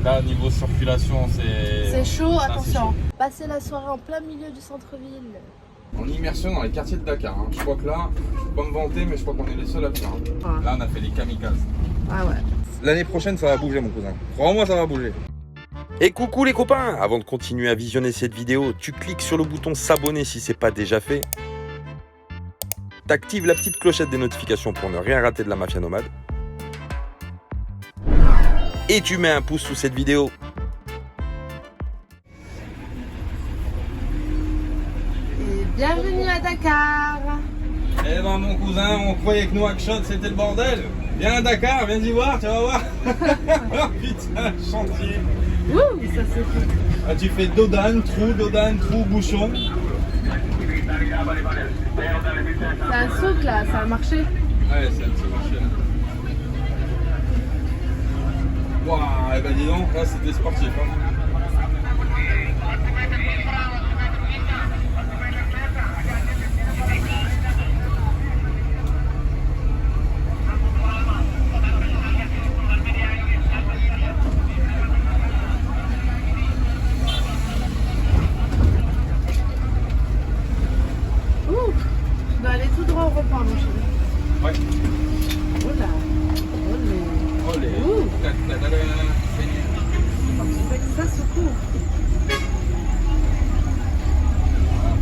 Là, niveau circulation, C'est chaud, c'est attention. chaud. Passer la soirée en plein milieu du centre-ville. En immersion dans les quartiers de Dakar. Hein. Je crois que là, je peux pas me vanter, mais je crois qu'on est les seuls à le faire. Ah. Là, on a fait les kamikazes. Ah ouais. L'année prochaine, ça va bouger, mon cousin. Crois-moi, ça va bouger. Et coucou les copains! Avant de continuer à visionner cette vidéo, tu cliques sur le bouton s'abonner si c'est pas déjà fait. T'actives la petite clochette des notifications pour ne rien rater de la mafia nomade. Et tu mets un pouce sous cette vidéo. Et bienvenue à Dakar. Eh ben, mon cousin, on croyait que Nouakchott, c'était le bordel. Viens à Dakar, viens y voir, tu vas voir. Putain, chantier. Ouh, ça c'est cool. Ah, tu fais Dodane, trou, bouchon. C'est un souk là, ça a marché. Ouais, c'est un petit marché. Waouh, eh ben dis donc, là c'était sportif. Hein. Ouh, tu dois aller tout droit au repas, mon chéri. Ouais. Oh là. Oh Olé. Ouh. Ta-ta-ta-ta. c'est que ça secoue.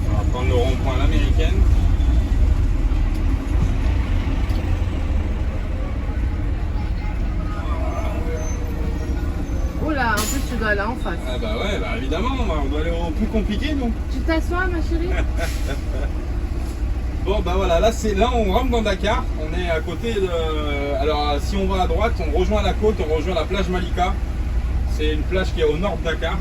On va prendre le rond-point à l'américaine. Oh là, en plus tu dois aller en face. Ah bah ouais, bah évidemment, on doit aller au plus compliqué donc. Tu t'assois, ma chérie? Bon bah voilà, là on rentre dans Dakar, on est à côté de... Alors si on va à droite, on rejoint la côte, on rejoint la plage Malika. C'est une plage qui est au nord de Dakar.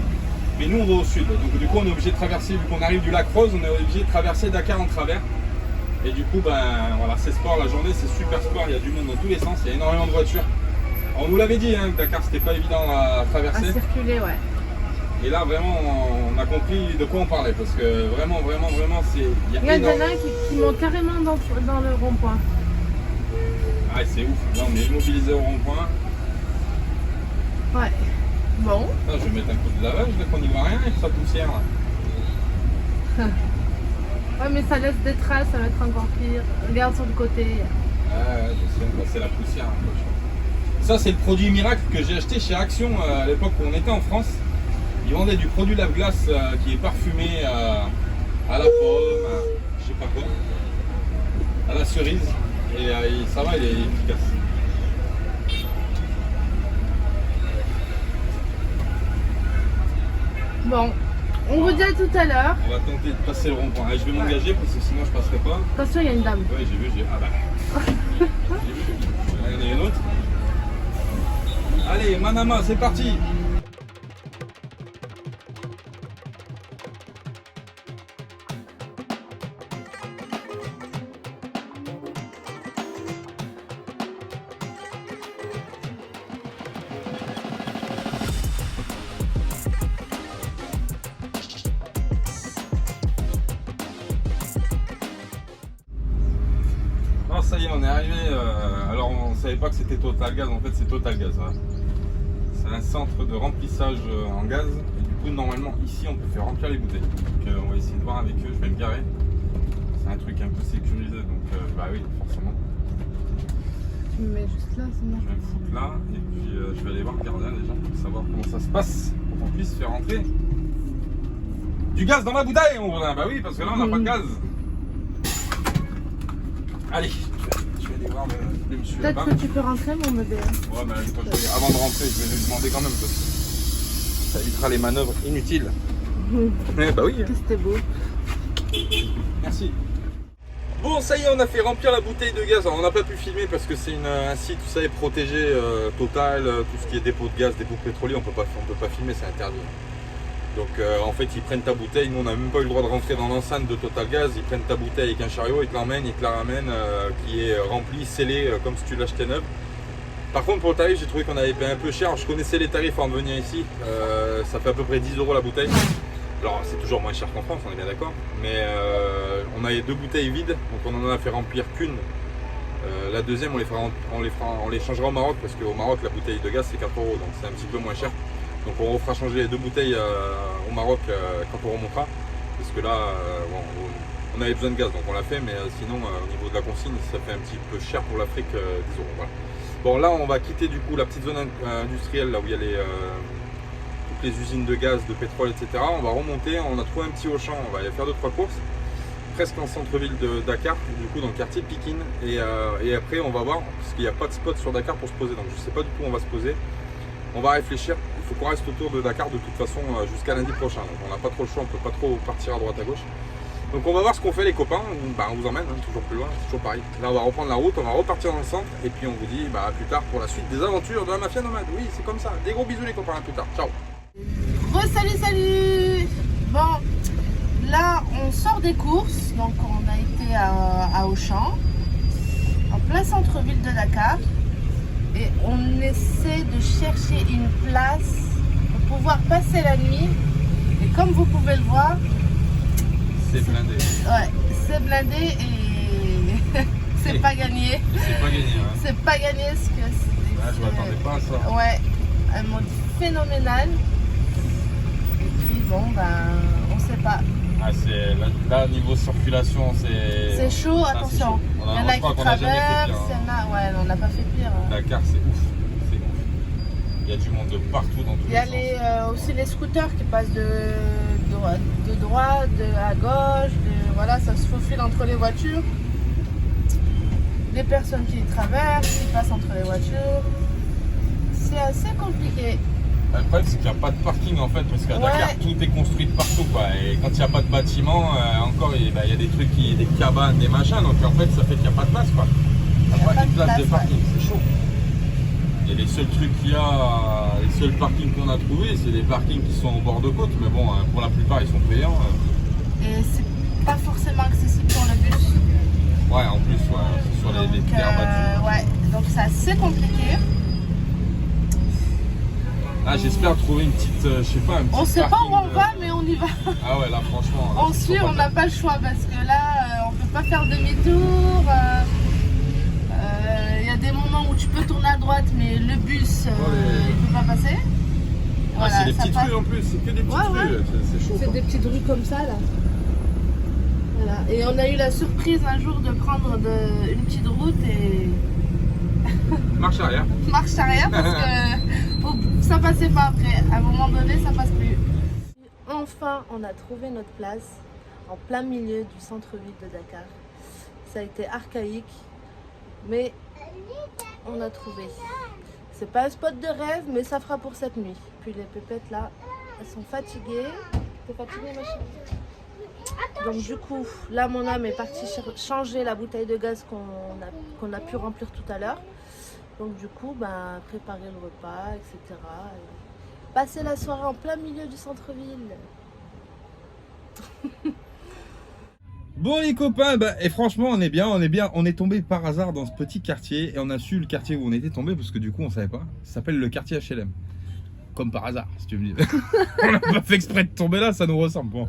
Mais nous on va au sud, donc du coup on est obligé de traverser, vu qu'on arrive du lac Rose, on est obligé de traverser Dakar en travers. Et du coup ben voilà, c'est sport, la journée c'est super sport, il y a du monde dans tous les sens, il y a énormément de voitures. On nous l'avait dit hein, que Dakar c'était pas évident à À traverser. circuler, ouais. Et là vraiment on a compris de quoi on parlait, parce que vraiment c'est... Il y en a qui montent carrément dans le rond-point. Ah c'est ouf, là on est immobilisé au rond-point. Ouais. Bon. Ah, je vais mettre un coup de lavage, là qu'on n'y voit rien avec sa poussière. Là. Ouais, mais ça laisse des traces, ça va être encore pire. Regarde sur le côté. Ah ouais, je sais, bah, c'est la poussière. Un peu. Ça c'est le produit miracle que j'ai acheté chez Action à l'époque où on était en France. Ils vendaient du produit lave-glace qui est parfumé à la pomme, je sais pas quoi, à la cerise. Et ça va, il est efficace. Bon, on vous dit à tout à l'heure. On va tenter de passer le rond-point. Allez, je vais m'engager parce que sinon je passerai pas. Attention, il y a une dame. Ouais, j'ai vu. Ah bah. J'ai vu. Il y en a une autre. Allez, Manama, c'est parti. Non, ça y est, on est arrivé. Alors, on savait pas que c'était Total Gaz. En fait, c'est Total Gaz. Hein. C'est un centre de remplissage en gaz. Et du coup, normalement, ici, on peut faire remplir les bouteilles. Donc, on va essayer de voir avec eux. Je vais me garer. C'est un truc un peu sécurisé. Donc, bah oui, forcément. Tu me mets juste là, c'est bon. Je vais me foutre là. Et puis, je vais aller voir le gardien déjà pour savoir comment ça se passe. Pour qu'on puisse faire rentrer du gaz dans la bouteille. Bah oui, parce que là, on n'a pas de gaz. Allez, je vais aller voir le monsieur là-bas. Peut-être que tu peux rentrer, mon bébé. Ouais, mais avant de rentrer, je vais lui demander quand même parce que ça évitera les manœuvres inutiles. Eh bah oui. Que c'était beau. Merci. Bon, ça y est, on a fait remplir la bouteille de gaz. Alors, on n'a pas pu filmer parce que c'est un site, vous savez, protégé, total, tout ce qui est dépôt de gaz, dépôt pétrolier, on peut pas filmer, c'est interdit. Donc en fait ils prennent ta bouteille, nous on n'a même pas eu le droit de rentrer dans l'enceinte de Total Gaz, ils prennent ta bouteille avec un chariot, ils te la ramènent qui est remplie, scellée comme si tu l'achetais neuve. Par contre pour le tarif j'ai trouvé qu'on avait payé un peu cher, alors, je connaissais les tarifs avant de venir ici, ça fait à peu près 10 € la bouteille. Alors c'est toujours moins cher qu'en France, on est bien d'accord, mais on avait 2 bouteilles vides, donc on en a fait remplir qu'une. La deuxième on les changera au Maroc parce qu'au Maroc la bouteille de gaz c'est 4 €, donc c'est un petit peu moins cher. Donc on refera changer les 2 bouteilles au Maroc quand on remontera. Parce que là, bon, on avait besoin de gaz, donc on l'a fait, mais sinon au niveau de la consigne, ça fait un petit peu cher pour l'Afrique, 10 €. Voilà. Bon, là on va quitter du coup la petite zone industrielle, là où il y a toutes les usines de gaz, de pétrole, etc. On va remonter, on a trouvé un petit Auchan, on va aller faire 2-3 courses, presque en centre-ville de Dakar, du coup dans le quartier Pikine. Et après on va voir, parce qu'il n'y a pas de spot sur Dakar pour se poser, donc je ne sais pas du tout où on va se poser. On va réfléchir, il faut qu'on reste autour de Dakar de toute façon jusqu'à lundi prochain. Donc on n'a pas trop le choix, on ne peut pas trop partir à droite à gauche. Donc on va voir ce qu'on fait les copains, on vous emmène toujours plus loin, c'est toujours pareil. Là on va reprendre la route, on va repartir dans le centre et puis on vous dit à plus tard pour la suite des aventures de la mafia nomade. Oui, c'est comme ça. Des gros bisous les copains, à plus tard. Ciao. Salut. Bon, là on sort des courses, donc on a été à Auchan, en plein centre-ville de Dakar. Et on essaie de chercher une place pour pouvoir passer la nuit. Et comme vous pouvez le voir, c'est blindé. Ouais, c'est blindé et c'est pas gagné. C'est pas gagné. Hein. C'est pas gagné parce que c'est. Je m'attendais pas à ça. Ouais, un mode phénoménal. Et puis bon, on sait pas. Ah, là, niveau circulation, c'est chaud, attention. Chaud. Il y en a qui traversent, ouais, on n'a pas fait pire. Dakar, c'est ouf. C'est ouf. Il y a du monde de partout dans tous les sens. Il y a aussi les scooters qui passent de droite, à gauche, voilà, ça se faufile entre les voitures. Les personnes qui traversent, qui passent entre les voitures. C'est assez compliqué. Le problème c'est qu'il n'y a pas de parking en fait, parce qu'à Dakar tout est construit de partout quoi. Et quand il n'y a pas de bâtiment, encore il y a des trucs, des cabanes, des machins, donc en fait ça fait qu'il n'y a pas de place quoi. Il n'y a pas de place de parking, c'est chaud. Et les seuls trucs qu'il y a, les seuls parkings qu'on a trouvés, c'est des parkings qui sont au bord de côte, mais bon, pour la plupart ils sont payants. Et c'est pas forcément accessible pour le bus. Ouais, en plus, c'est sur les terres battues. Ouais, donc c'est assez compliqué. Ah, j'espère trouver une petite, je sais pas, un petit. On sait pas où on va, mais on y va. Ah ouais, là franchement. On suit, on n'a pas le choix parce que là, on peut pas faire demi-tour. Il y a des moments où tu peux tourner à droite, mais le bus, il peut pas passer. Voilà, c'est des petites rues en plus, c'est que des petites rues, c'est chaud. C'est des petites rues comme ça là. Voilà. Et on a eu la surprise un jour de prendre une petite route et. Marche arrière. Marche arrière parce que ça passait pas après. À un moment donné, ça passe plus. Enfin, on a trouvé notre place en plein milieu du centre-ville de Dakar. Ça a été archaïque, mais on a trouvé. C'est pas un spot de rêve, mais ça fera pour cette nuit. Puis les pépettes là, elles sont fatiguées. T'es fatiguée, ma chérie? Donc du coup, là mon âme est partie changer la bouteille de gaz qu'on a pu remplir tout à l'heure. Donc du coup, préparer le repas, etc. Et passer la soirée en plein milieu du centre-ville. Bon les copains, et franchement on est bien, on est tombé par hasard dans ce petit quartier et on a su le quartier où on était tombé parce que du coup on savait pas. Ça s'appelle le quartier HLM. Comme par hasard, si tu me dis. On n'a pas fait exprès de tomber là, ça nous ressemble. Bon.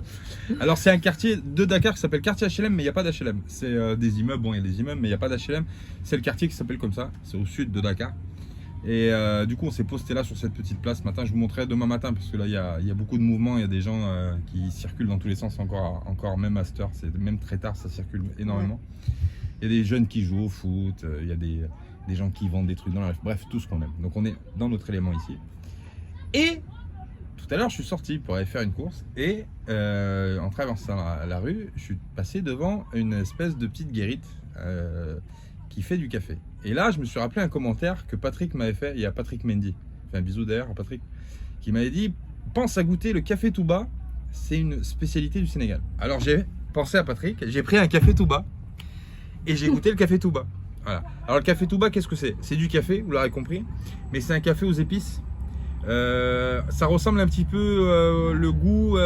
Alors c'est un quartier de Dakar qui s'appelle quartier HLM, mais il n'y a pas d'HLM. C'est des immeubles, bon il y a des immeubles, mais il n'y a pas d'HLM. C'est le quartier qui s'appelle comme ça, c'est au sud de Dakar. Et du coup on s'est posté là sur cette petite place ce matin. Je vous montrerai demain matin parce que là il y a beaucoup de mouvements, il y a des gens qui circulent dans tous les sens encore même à cette heure, c'est même très tard, ça circule énormément. Il y a des jeunes qui jouent au foot, il y a des gens qui vendent des trucs dans la rue, bref tout ce qu'on aime. Donc on est dans notre élément ici. Et tout à l'heure, je suis sorti pour aller faire une course et en traversant la rue, je suis passé devant une espèce de petite guérite qui fait du café. Et là, je me suis rappelé un commentaire que Patrick m'avait fait. Il y a Patrick Mendy, un bisou d'ailleurs à Patrick, qui m'avait dit « Pense à goûter le café Touba, c'est une spécialité du Sénégal. » Alors j'ai pensé à Patrick, j'ai pris un café Touba et j'ai goûté le café Touba. Voilà. Alors le café Touba, qu'est-ce que c'est? C'est du café, vous l'aurez compris, mais c'est un café aux épices. Ça ressemble un petit peu le goût,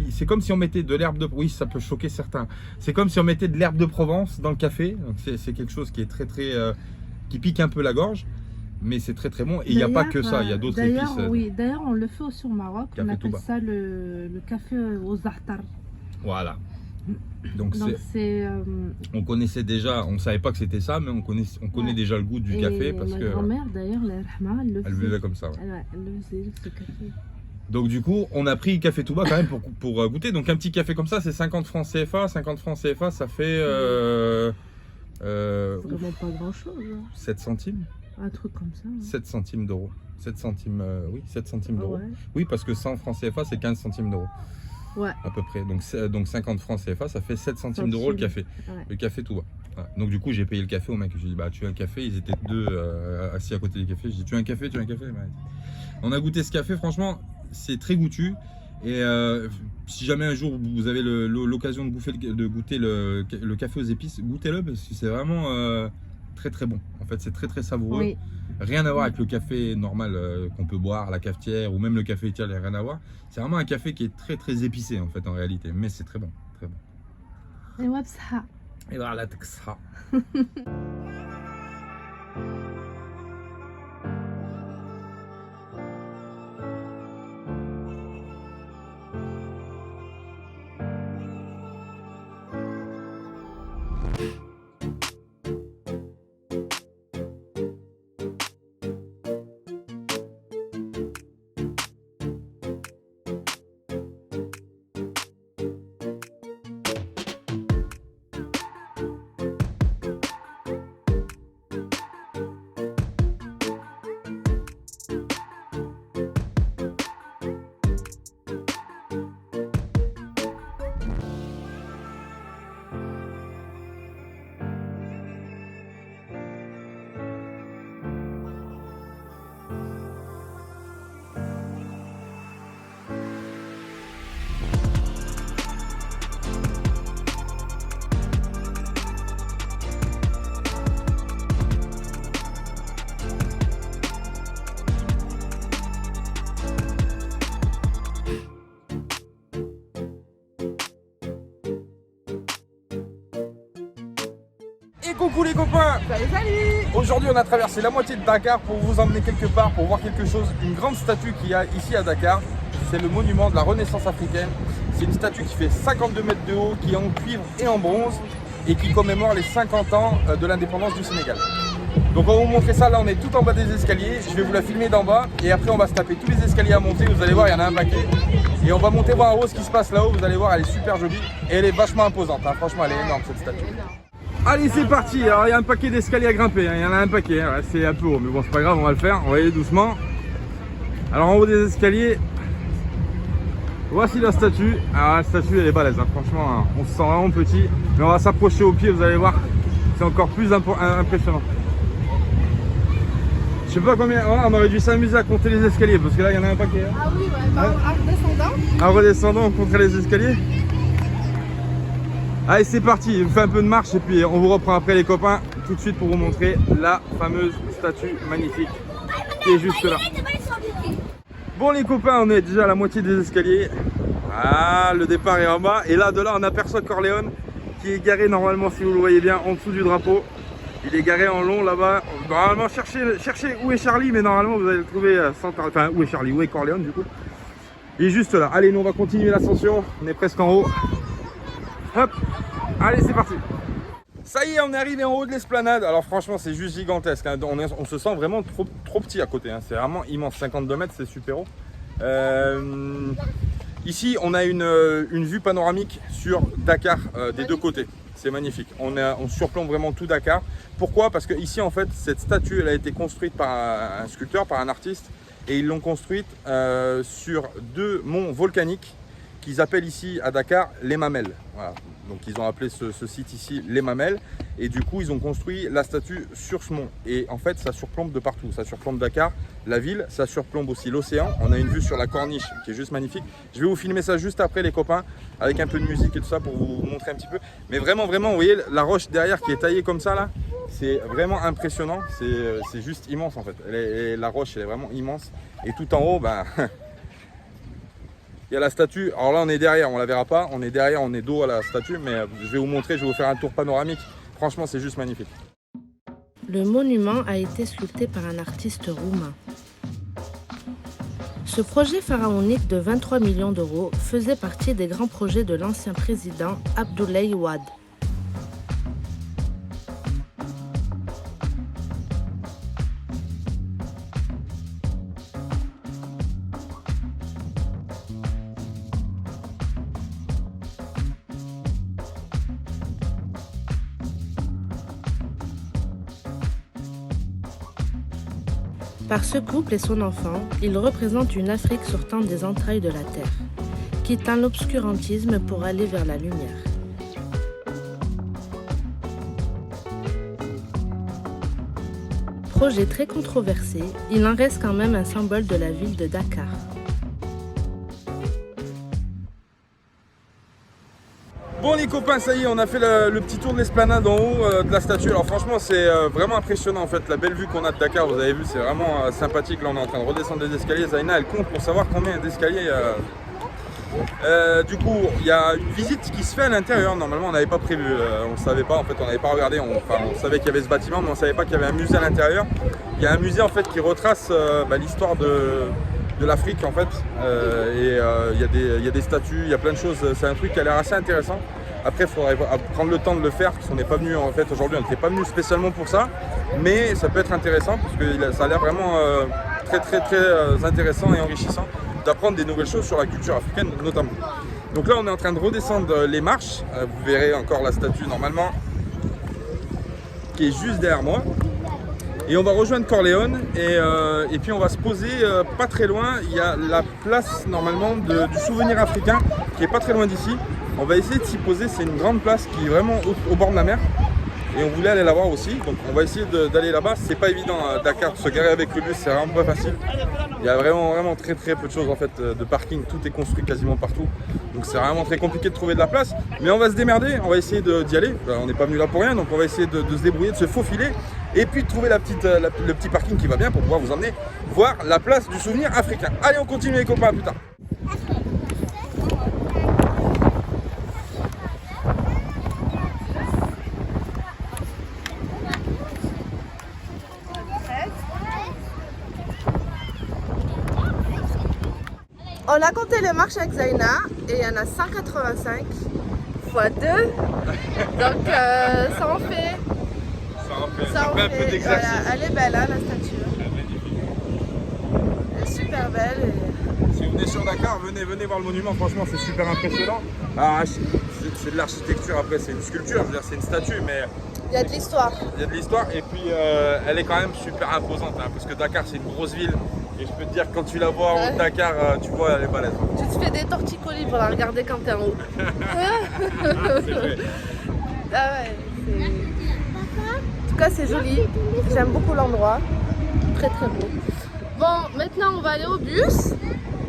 c'est comme si on mettait de l'herbe de, oui ça peut choquer certains, c'est comme si on mettait de l'herbe de Provence dans le café. C'est quelque chose qui est très qui pique un peu la gorge, mais c'est très bon. Et il n'y a pas que ça, il y a d'autres épices. Oui, d'ailleurs on le fait aussi au Maroc, on appelle Touba. ça le café aux za'atar. Voilà. Donc c'est on connaissait déjà, on savait pas que c'était ça, mais on connaît déjà le goût du café parce ma que grand-mère d'ailleurs, elle buvait comme ça. Ouais. Elle le faisait ce café. Donc du coup, on a pris café Touba quand même pour goûter. Donc un petit café comme ça, c'est 50 francs CFA. 50 francs CFA, ça fait Vraiment pas grand-chose. 7 centimes. Un truc comme ça. 7 centimes d'euros. 7 centimes, oui, 7 centimes d'euros. Ouais. Oui, parce que 100 francs CFA, c'est 15 centimes d'euros. Ouais. À peu près. Donc 50 francs CFA, ça fait 7 centimes d'euros le café. Ouais. Le café Touba. Ouais. Donc du coup, j'ai payé le café au mec. Je lui ai dit, bah tu veux un café? Ils étaient deux assis à côté du café. J'ai dit, tu veux un café? Tu veux un café? Bah, on a goûté ce café, franchement, c'est très goûtu. Et si jamais un jour vous avez l'occasion de goûter le café aux épices, goûtez-le parce que c'est vraiment très très bon. En fait, c'est très très savoureux. Oui. Rien à voir avec le café normal qu'on peut boire à la cafetière ou même le café étial, il n'y a rien à voir. C'est vraiment un café qui est très très épicé en fait en réalité, mais c'est très bon, très bon. Et wabsa. Et voilà, ça. Et coucou les copains! Salut, salut! Aujourd'hui on a traversé la moitié de Dakar pour vous emmener quelque part, pour voir quelque chose, une grande statue qu'il y a ici à Dakar. C'est le monument de la Renaissance africaine. C'est une statue qui fait 52 mètres de haut, qui est en cuivre et en bronze et qui commémore les 50 ans de l'indépendance du Sénégal. Donc on va vous montrer ça, là on est tout en bas des escaliers, je vais vous la filmer d'en bas et après on va se taper tous les escaliers à monter, vous allez voir il y en a un paquet. Et on va monter voir en haut ce qui se passe là-haut, vous allez voir elle est super jolie et elle est vachement imposante, hein. Franchement elle est énorme cette statue. Allez c'est parti, alors il y a un paquet d'escaliers à grimper, hein. Il y en a un paquet, hein. C'est un peu haut mais bon c'est pas grave, on va le faire, on va y aller doucement. Alors en haut des escaliers, voici la statue. Alors la statue elle est balèze, hein. Franchement hein. On se sent vraiment petit, mais on va s'approcher au pied, vous allez voir, c'est encore plus impressionnant. Je sais pas combien, ouais, on aurait dû s'amuser à compter les escaliers parce que là il y en a un paquet. Hein. Ah oui, ouais, bah, en redescendant. En redescendant, on compterait les escaliers. Allez, c'est parti, on fait un peu de marche et puis on vous reprend après les copains tout de suite pour vous montrer la fameuse statue magnifique qui est juste là. Bon les copains, on est déjà à la moitié des escaliers. Ah, le départ est en bas et là de là on aperçoit Corleone qui est garé normalement, si vous le voyez bien, en dessous du drapeau. Il est garé en long là-bas. Normalement, cherchez où est Charlie, mais normalement vous allez le trouver sans... Enfin, où est Charlie, où est Corleone du coup. Il est juste là. Allez, nous on va continuer l'ascension. On est presque en haut. Hop, allez, c'est parti. Ça y est, on est arrivé en haut de l'esplanade. Alors franchement, c'est juste gigantesque. Hein. On se sent vraiment trop petit à côté. Hein. C'est vraiment immense. 52 mètres, c'est super haut. Ici, on a une vue panoramique sur Dakar des deux côtés. C'est magnifique. On surplombe vraiment tout Dakar. Pourquoi? Parce que ici, en fait, cette statue, elle a été construite par un sculpteur, par un artiste, et ils l'ont construite sur deux monts volcaniques qu'ils appellent ici à Dakar les Mamelles. Voilà. Donc ils ont appelé ce site ici les Mamelles, et du coup ils ont construit la statue sur ce mont. Et en fait, ça surplombe de partout. Ça surplombe Dakar, la ville, ça surplombe aussi l'océan. On a une vue sur la corniche qui est juste magnifique. Je vais vous filmer ça juste après les copains, avec un peu de musique et tout ça pour vous montrer un petit peu. Mais vraiment, vous voyez la roche derrière qui est taillée comme ça là, c'est vraiment impressionnant. C'est juste immense en fait. La roche elle est vraiment immense. Et tout en haut, ben, il y a la statue. Alors là on est derrière, on la verra pas. On est derrière, on est dos à la statue, mais je vais vous montrer, je vais vous faire un tour panoramique. Franchement, c'est juste magnifique. Le monument a été sculpté par un artiste roumain. Ce projet pharaonique de 23 millions d'euros faisait partie des grands projets de l'ancien président Abdoulaye Wade. Par ce couple et son enfant, il représente une Afrique sortant des entrailles de la terre, quittant l'obscurantisme pour aller vers la lumière. Projet très controversé, il en reste quand même un symbole de la ville de Dakar. Bon les copains, ça y est, on a fait le petit tour de l'esplanade en haut de la statue. Alors franchement c'est vraiment impressionnant en fait, la belle vue qu'on a de Dakar, vous avez vu, c'est vraiment sympathique. Là on est en train de redescendre les escaliers, Zaina elle compte pour savoir combien d'escaliers. Du coup il y a une visite qui se fait à l'intérieur, normalement on n'avait pas prévu, on ne savait pas en fait, on n'avait pas regardé, on savait qu'il y avait ce bâtiment mais on ne savait pas qu'il y avait un musée à l'intérieur. Il y a un musée en fait qui retrace l'histoire de l'Afrique en fait, il y a des statues, il y a plein de choses, c'est un truc qui a l'air assez intéressant. Après il faudrait prendre le temps de le faire parce qu'on n'est pas venu en fait aujourd'hui, on n'était pas venu spécialement pour ça, mais ça peut être intéressant parce que ça a l'air vraiment très intéressant et enrichissant d'apprendre des nouvelles choses sur la culture africaine notamment. Donc là on est en train de redescendre les marches, vous verrez encore la statue normalement qui est juste derrière moi. Et on va rejoindre Corleone et puis on va se poser pas très loin. Il y a la place normalement du souvenir africain qui est pas très loin d'ici. On va essayer de s'y poser, c'est une grande place qui est vraiment au bord de la mer. Et on voulait aller la voir aussi, donc on va essayer d'aller là-bas. C'est pas évident à Dakar de se garer avec le bus, c'est vraiment pas facile. Il y a vraiment très peu de choses en fait de parking, tout est construit quasiment partout. Donc c'est vraiment très compliqué de trouver de la place. Mais on va se démerder, on va essayer d'y aller. On n'est pas venu là pour rien, donc on va essayer de se débrouiller, de se faufiler. Et puis de trouver le petit parking qui va bien pour pouvoir vous emmener voir la place du souvenir africain. Allez on continue les copains, à plus tard. On a compté les marches avec Zaina et il y en a 185 x 2. Donc ça en fait. Ça en fait un peu d'exercice. Voilà, elle est belle hein, la statue. Elle est super belle. Et... Si vous venez sur Dakar, venez voir le monument, franchement c'est super impressionnant. Alors, c'est de l'architecture après, c'est une sculpture, je veux dire c'est une statue mais... Il y a de l'histoire. Il y a de l'histoire et puis elle est quand même super imposante hein, parce que Dakar c'est une grosse ville. Et je peux te dire que quand tu la vois en haut de Dakar, tu vois elle est balèze. Tu te fais des torticolis pour la regarder quand t'es en haut. C'est vrai. Ah ouais, en tout cas c'est joli, j'aime beaucoup l'endroit, très beau. Bon, maintenant on va aller au bus.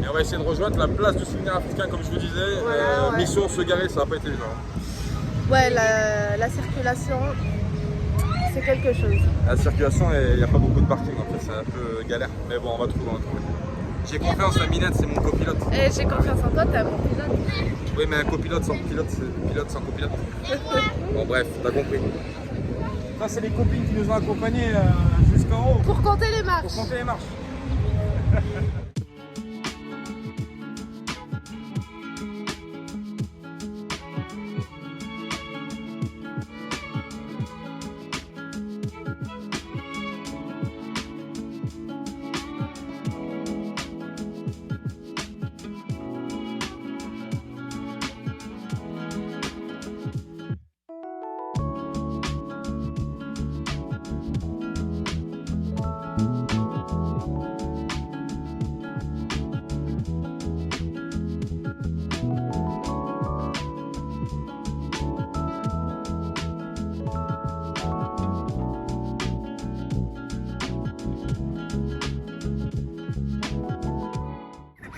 Et on va essayer de rejoindre la place du souvenir africain comme je vous disais. Voilà, ouais. Mission se garer, ça n'a pas été évident. Ouais, la circulation, c'est quelque chose. La circulation, il n'y a pas beaucoup de parking en fait, c'est un peu galère. Mais bon, on va trouver. J'ai confiance à Minette, c'est mon copilote. Et j'ai confiance en toi, t'es un bon pilote. Oui, mais un copilote sans pilote, c'est pilote sans copilote. Bon, bref, t'as compris. Ça, c'est les copines qui nous ont accompagnés jusqu'en haut. Pour compter les marches. Pour compter les marches.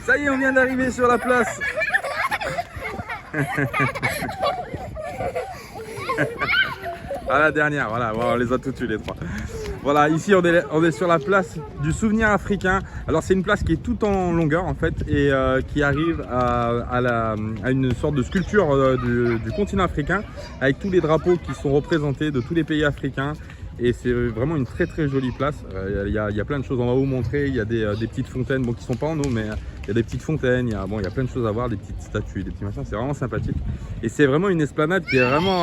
Ça y est, on vient d'arriver sur la place. À la dernière, voilà, on les a tous tués les trois. Voilà, ici on est sur la place du souvenir africain. Alors c'est une place qui est tout en longueur en fait et qui arrive à une sorte de sculpture du continent africain avec tous les drapeaux qui sont représentés de tous les pays africains. Et c'est vraiment une très très jolie place. Il y a plein de choses, on va vous montrer. Il y a des petites fontaines, bon, qui sont pas en eau, mais il y a des petites fontaines, il y a plein de choses à voir, des petites statues, des petits machins. C'est vraiment sympathique. Et c'est vraiment une esplanade qui est vraiment,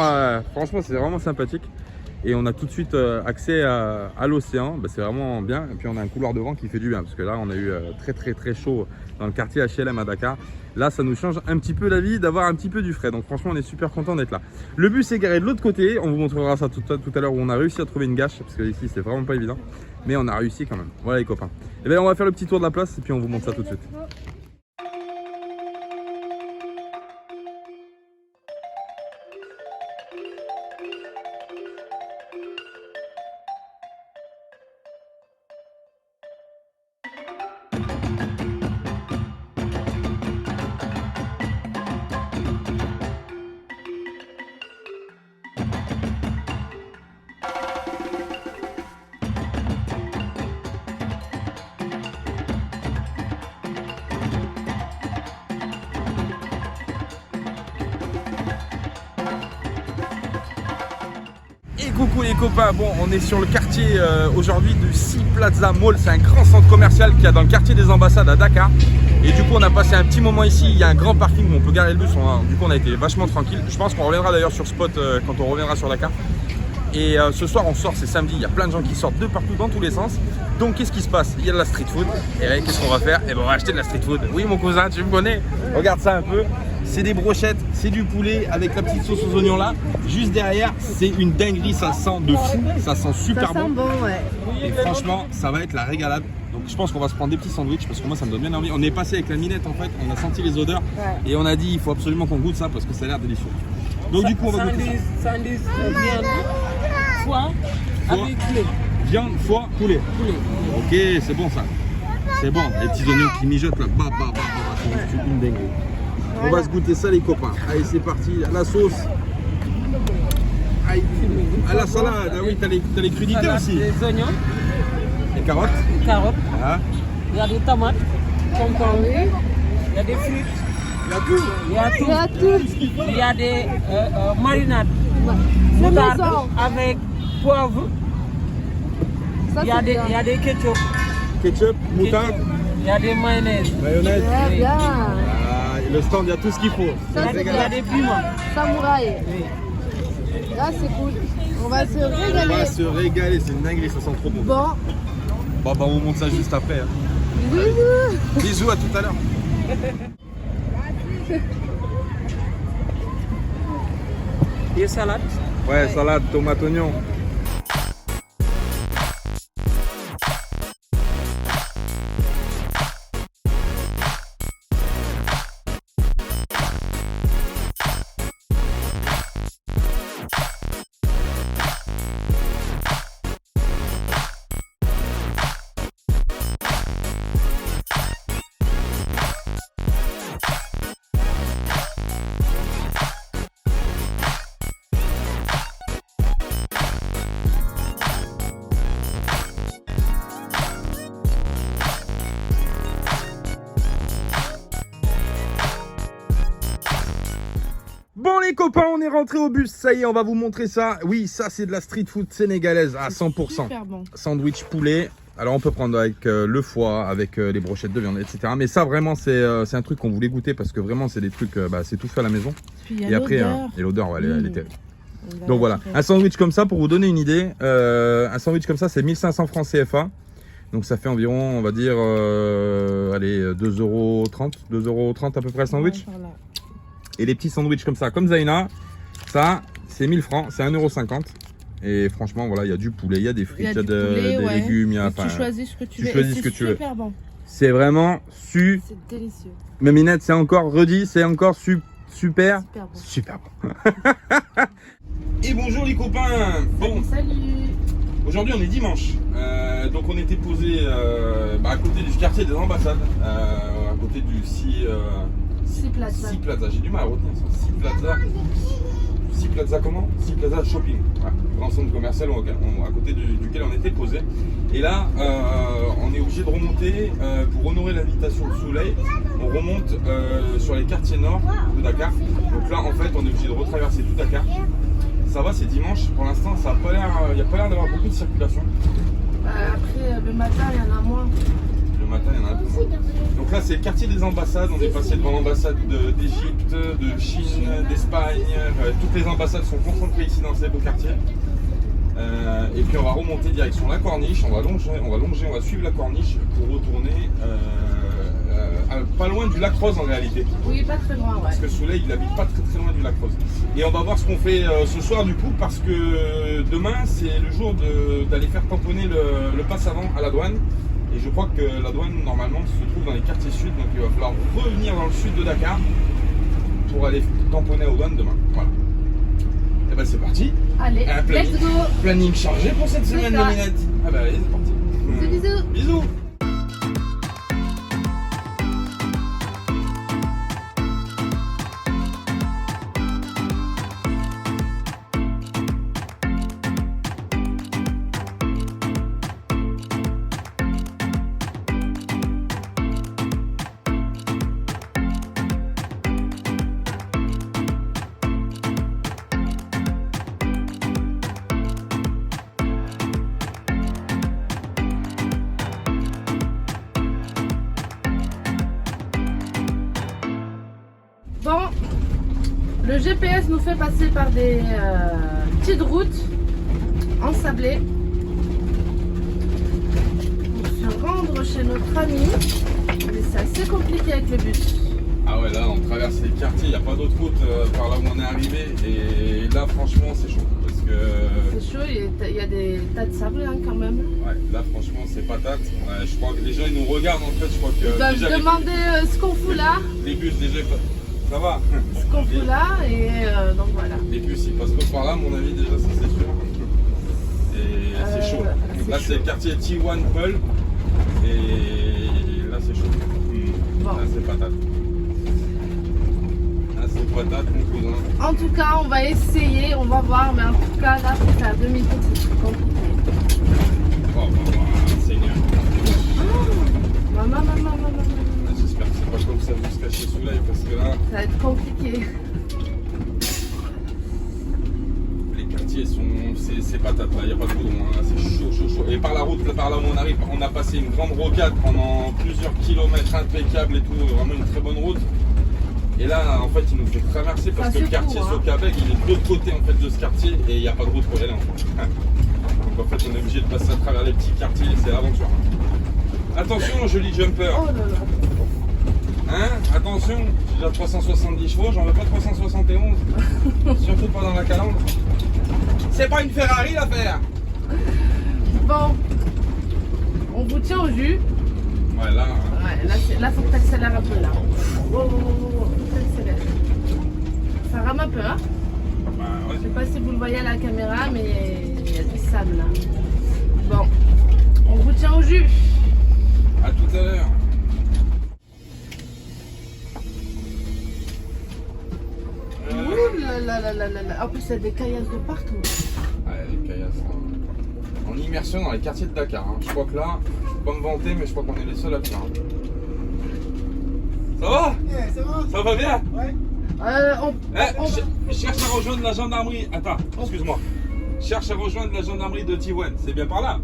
franchement, c'est vraiment sympathique. Et on a tout de suite accès à l'océan, bah, c'est vraiment bien. Et puis on a un couloir de vent qui fait du bien, parce que là on a eu très chaud dans le quartier HLM à Dakar. Là ça nous change un petit peu la vie d'avoir un petit peu du frais, donc franchement on est super content d'être là. Le bus est garé de l'autre côté, on vous montrera ça tout à l'heure où on a réussi à trouver une gâche, parce que ici c'est vraiment pas évident, mais on a réussi quand même. Voilà les copains. Et bien on va faire le petit tour de la place et puis on vous montre ça tout de suite. Coucou les copains, bon on est sur le quartier aujourd'hui du Sea Plaza Mall, c'est un grand centre commercial qu'il y a dans le quartier des ambassades à Dakar. Et du coup on a passé un petit moment ici, il y a un grand parking où on peut garer le bus, du coup on a été vachement tranquille. Je pense qu'on reviendra d'ailleurs sur Spot quand on reviendra sur Dakar. Et ce soir on sort, c'est samedi, il y a plein de gens qui sortent de partout dans tous les sens. Donc qu'est-ce qui se passe? Il y a de la street food. Et là qu'est-ce qu'on va faire? Et ben on va acheter de la street food. Oui mon cousin, tu me connais? Regarde ça un peu. C'est des brochettes, c'est du poulet avec la petite sauce aux oignons là. Juste derrière, c'est une dinguerie, ça sent de fou, ça sent super bon. Ouais. Et franchement, ça va être la régalade. Donc je pense qu'on va se prendre des petits sandwichs parce que moi ça me donne bien envie. On est passé avec la minette en fait, on a senti les odeurs et on a dit il faut absolument qu'on goûte ça parce que ça a l'air délicieux. Donc du coup on va goûter ça. Sandwich, viande, foie avec poulet. Viande, foie, poulet. Ok, c'est bon ça. C'est bon, les petits oignons qui mijotent là, c'est une dinguerie. On va se goûter ça les copains. Allez c'est parti, la sauce. Aïe. À la salade, ah oui t'as les crudités Salade, aussi. des oignons, Les carottes. des carottes, Ah. il y a des tomates, concombres, il y a des frites, Il y a tout. il y a tout. Il y a tout. Il y a des marinades, C'est moutarde maison. avec poivre, Ça, il y a c'est des, bien. il y a des ketchup, Ketchup, moutarde, il y a des mayonnaise, mayonnaise. Très bien. Ah, et le stand, il y a tout ce qu'il faut. Ça, il c'est y a bien. des piments. Samouraï. Oui. Là, c'est cool. On va se On va régaler. se régaler, c'est une dinguerie, ça sent trop bon. Bon, Bon, bah on vous montre ça juste après. Hein. bisous. Bisous, à tout à l'heure. Des salades. Ouais, salade, tomate, oignon. Bon les copains, on est rentré au bus, ça y est, on va vous montrer ça. Oui, ça c'est de la street food sénégalaise à 100%. Super bon. Sandwich poulet. Alors on peut prendre avec le foie, avec les brochettes de viande, etc. Mais ça vraiment c'est un truc qu'on voulait goûter parce que vraiment c'est des trucs, c'est tout fait à la maison. Puis il y a Et après, l'odeur. et l'odeur, ouais, elle est terrible. On va Donc voilà, super. un sandwich comme ça, pour vous donner une idée, un sandwich comme ça c'est 1500 francs CFA. Donc ça fait environ, on va dire, allez, 2,30 € à peu près le sandwich. Ouais, par là. Et les petits sandwichs comme ça, comme Zaina, ça c'est 1000 francs, c'est 1,50 €. Et franchement, voilà, il y a du poulet, il y a des frites, il y a du poulet, des ouais. légumes, il y a. Et tu choisis ce que tu veux. choisis Et ce que c'est tu veux. super bon. C'est vraiment C'est délicieux. Mais Minette, c'est encore redit, c'est encore super. Super bon. Super bon. Et bonjour les copains. Bon, Salut. aujourd'hui on est dimanche. Donc on était posé à côté du quartier des ambassades, à côté du Sea Plaza. Sea Plaza. J'ai du mal à retenir ça. Sea Plaza. Sea Plaza comment? Sea Plaza Shopping. Voilà. Grand centre commercial à côté duquel on était posé. Et là, on est obligé de remonter pour honorer l'invitation de Soleil. On remonte sur les quartiers nord de Dakar. Donc là, en fait, on est obligé de retraverser tout Dakar. Ça va, c'est dimanche. Pour l'instant, ça a pas l'air, il n'y a pas l'air d'avoir beaucoup de circulation. Après, le matin, il y en a moins. Le matin, il y en a un peu moins. Donc là, c'est le quartier des ambassades. On est passé devant l'ambassade d'Égypte, de Chine, d'Espagne. Toutes les ambassades sont concentrées ici dans ces beaux quartiers. Et puis on va remonter direction la Corniche. On va suivre la Corniche pour retourner pas loin du Lac Rose en réalité. Oui, pas très loin, ouais. Parce que Soleil, il habite pas très loin du Lac Rose. Et on va voir ce qu'on fait ce soir du coup, parce que demain, c'est le jour d'aller faire tamponner le passe avant à la douane. Et je crois que la douane, normalement, se trouve dans les quartiers sud. Donc il va falloir revenir dans le sud de Dakar pour aller tamponner aux douanes demain. Voilà. Et ben c'est parti. Allez, let's go. Planning chargé pour cette semaine, ça. Dominette. Ah bah allez, c'est parti. Bisous. Bisous. Bon, le GPS nous fait passer par des petites routes ensablées pour se rendre chez notre ami. Mais c'est assez compliqué avec le bus. Ah ouais, là on traverse les quartiers, il n'y a pas d'autre route par là où on est arrivé. Et là franchement c'est chaud. Parce que... C'est chaud, il y a des tas de sable hein, quand même. Ouais, là franchement c'est patate. Ouais, je crois que les gens ils nous regardent en fait. Je crois que Ils doivent déjà, se demander ce qu'on fout là. les bus déjà ça va. Ce qu'on fout là et donc voilà. Les bus ils passent pas par là à mon avis déjà, ça c'est sûr. Et c'est chaud. Donc là c'est le quartier T1 Peul. Et là c'est chaud. Bon. Là c'est patate. Là c'est patate mon cousin. En tout cas, on va essayer, on va voir, mais en tout cas, là, pour faire demi-tour, c'est très compliqué. Oh, Seigneur. Maman. J'espère que c'est pas comme ça jusqu'à chez Soleil parce que là, Ça va être compliqué. les quartiers sont. C'est patate là, il n'y a pas de goudron, hein. Là c'est chaud. Et par la route, là, par là où on arrive, on a passé une grande rocade pendant plusieurs kilomètres impeccables et tout, vraiment une très bonne route. Et là, en fait, il nous fait traverser parce Ça que le fait quartier court, hein. Sokabeg, il est de l'autre côté en fait de ce quartier et il n'y a pas de route pour y aller en fait. Donc en fait, on est obligé de passer à travers les petits quartiers, c'est l'aventure. Attention, joli jumper. Oh là là. Hein? Attention, j'ai déjà 370 chevaux, j'en veux pas 371. Surtout pas dans la calandre. C'est pas une Ferrari l'affaire. Bon, on vous tient au jus. Ouais, là. Ouais, là, faut que tu accélères un peu là. Wow, t'accélères. Ça rame un peu, hein? Bah, ouais. Je sais pas si vous le voyez à la caméra, mais il y a du sable là. Bon, on vous tient au jus. À tout à l'heure. Ouh là. En plus, il y a des caillasses de partout. Ouais, les caillasses. En immersion dans les quartiers de Dakar. Hein. Je crois que là, je peux pas me vanter, mais je crois qu'on est les seuls à le faire. Hein. Ça va? Yeah, ça va? Ça va bien? Ouais. Je cherche à rejoindre la gendarmerie. Attends, excuse-moi. Je cherche à rejoindre la gendarmerie de T1. C'est bien par là?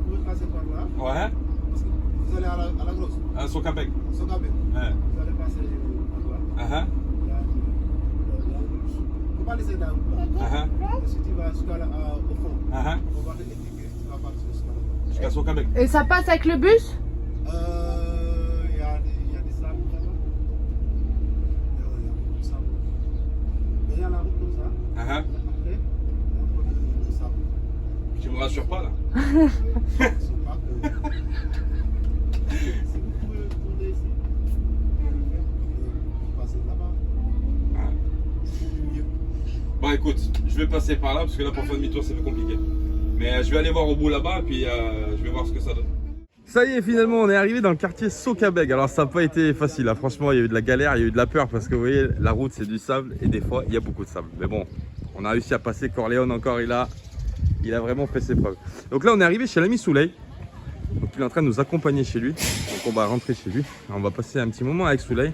Vous pouvez passer par là. Ouais. Parce que vous allez à la grosse. À Sokabeg. Sokabeg. Ouais. Vous allez passer par là. Faut pas laisser la route là. Et si tu vas jusqu'à au fond, on va t'expliquer. Tu vas passer jusqu'à là. Jusqu'à Sokabeg. Et ça passe avec le bus? Il y a des sables là-bas. Il y a beaucoup de sable. Il y a la route comme ça. Après, il y a un peu de sable. Tu me rassures pas là? C'est pas que... Si vous pouvez tourner ici, vous passez là-bas. Ouais. C'est mieux. Bon écoute, je vais passer par là parce que là pour faire demi-tour c'est un peu compliqué. Mais je vais aller voir au bout là-bas puis je vais voir ce que ça donne. Ça y est, finalement on est arrivé dans le quartier Sokabeg. Alors ça n'a pas été facile, hein. Franchement il y a eu de la galère, il y a eu de la peur parce que vous voyez la route c'est du sable et des fois il y a beaucoup de sable. Mais bon, on a réussi à passer. Corleone encore il a vraiment fait ses preuves. Donc là on est arrivé chez l'ami Soleil. Donc il est en train de nous accompagner chez lui. Donc on va rentrer chez lui. On va passer un petit moment avec Soleil.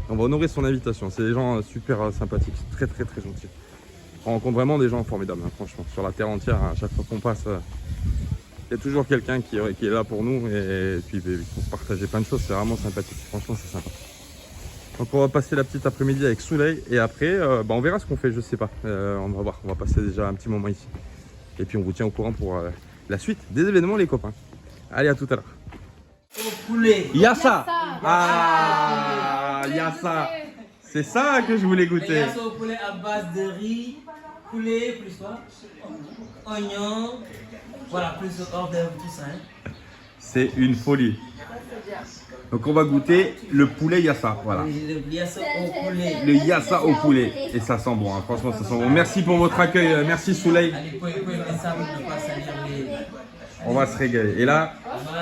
On va honorer son invitation. C'est des gens super sympathiques, très très très gentils. On rencontre vraiment des gens formidables, hein, franchement. Sur la terre entière, à chaque fois qu'on passe, il y a toujours quelqu'un qui est là pour nous et puis pour partager plein de choses. C'est vraiment sympathique. Franchement, c'est sympa. Donc on va passer la petite après-midi avec Souley et après, on verra ce qu'on fait. Je sais pas. On va voir. On va passer déjà un petit moment ici. Et puis on vous tient au courant pour la suite des événements, les copains. Allez, à tout à l'heure. Poulet. Yassa. Ah, Yassa. C'est ça que je voulais goûter. Yassa au poulet à base de riz, poulet, plus quoi, oignon, voilà, plus hors d'œuvre, tout ça. Hein. C'est une folie. Donc on va goûter le poulet Yassa. Voilà. Le yassa au poulet. Le Yassa au poulet. Et ça sent bon, hein. Franchement, ça sent bon. Merci pour votre accueil. Merci Souley. Allez, pouvez ça, ne pas salir les... On va se régaler. Et là,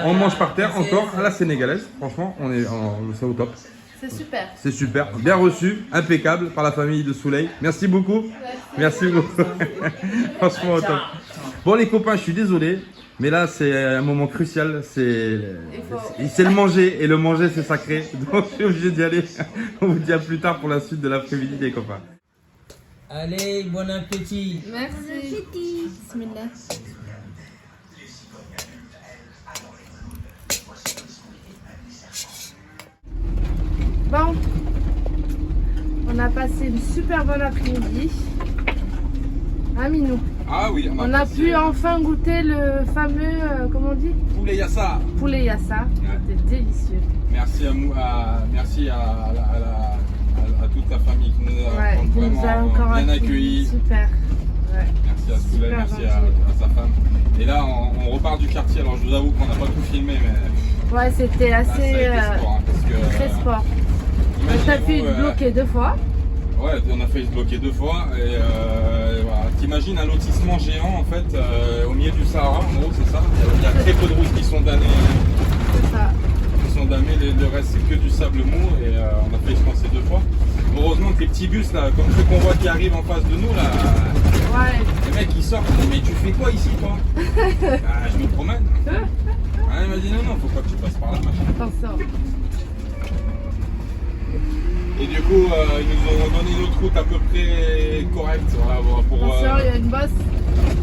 on mange par terre encore à la sénégalaise. Franchement, c'est au top. C'est super. C'est super. Bien reçu, impeccable par la famille de Souley. Merci beaucoup. Merci beaucoup. Franchement, au top. Bon les copains, je suis désolé. Mais là, c'est un moment crucial. C'est le manger. Et le manger, c'est sacré. Donc, je suis obligé d'y aller. On vous dit à plus tard pour la suite de l'après-midi, les copains. Allez, bon appétit. Merci. Bismillah. Bon, on a passé une super bonne après-midi. Hein, Minou? Ah oui, On a pu enfin goûter le fameux, comment on dit? Poulet Yassa. Poulet Yassa. C'était délicieux. Merci à toute la famille qui nous a vraiment bien accueillis. Super. Ouais. Merci à Souley, merci à sa femme. Et là, on repart du quartier. Alors, je vous avoue qu'on n'a pas tout filmé, mais Ouais, c'était assez ça a été sport, hein, parce que, très sport. On a fait bloquer 2 fois. Ouais, on a failli se bloquer 2 fois. Et voilà. T'imagines un lotissement géant en fait au milieu du Sahara, en gros, c'est ça. Il y a très peu de routes qui sont damnées. C'est ça. Qui sont damées, le reste c'est que du sable mou et on a failli se lancer 2 fois. Heureusement que les petits bus là, comme ceux qu'on voit qui arrivent en face de nous là, Ouais. les mecs ils sortent, ils disent mais tu fais quoi ici toi? Ah, je me promène. Ah, il m'a dit non, faut pas que tu passes par là, machin. Attention. Et du coup, ils nous ont donné une autre route à peu près correcte. Voilà, pour, Attention, il y a une bosse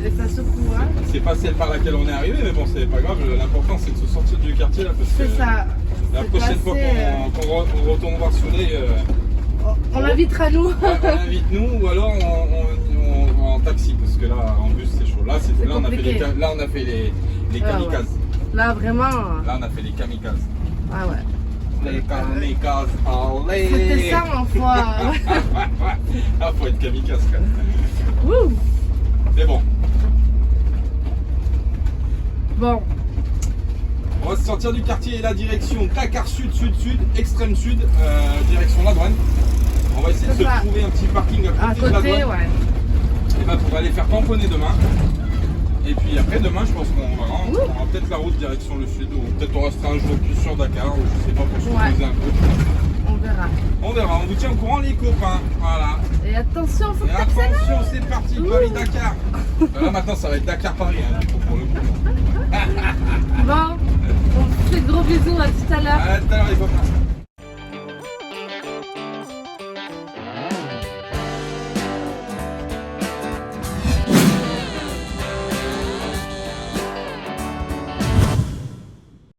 et ça secoue. Hein. c'est pas celle par laquelle on est arrivé, mais bon, c'est pas grave. L'important c'est de se sortir du quartier là parce que C'est ça. la prochaine fois qu'on retourne voir Souley, on l'invitera nous. on invite nous ou alors on en taxi parce que là en bus c'est chaud. Là, on a fait les kamikazes. Ouais. Là vraiment. Là on a fait les kamikazes. Ah ouais. Les kamikazes, allez. C'était ça mon foi. Ah, faut être kamikaze quand même. Wouh. C'est bon. Bon. On va se sortir du quartier et la direction Dakar Sud, extrême sud, direction la douane. On va essayer de se trouver un petit parking à côté de la douane. Ouais. Et ben pour aller faire tamponner demain. Et puis après demain je pense qu'on prendra peut-être la route direction le sud ou peut-être on restera un jour plus sur Dakar ou je sais pas pour se reposer un peu. On verra. On verra, on vous tient au courant les copains. Voilà. Et attention, faut Et que attention, c'est parti, Paris-Dakar. Là maintenant ça va être Dakar-Paris hein, pour le coup. Bon, on fait de gros bisous, à tout à l'heure. À tout à l'heure les copains.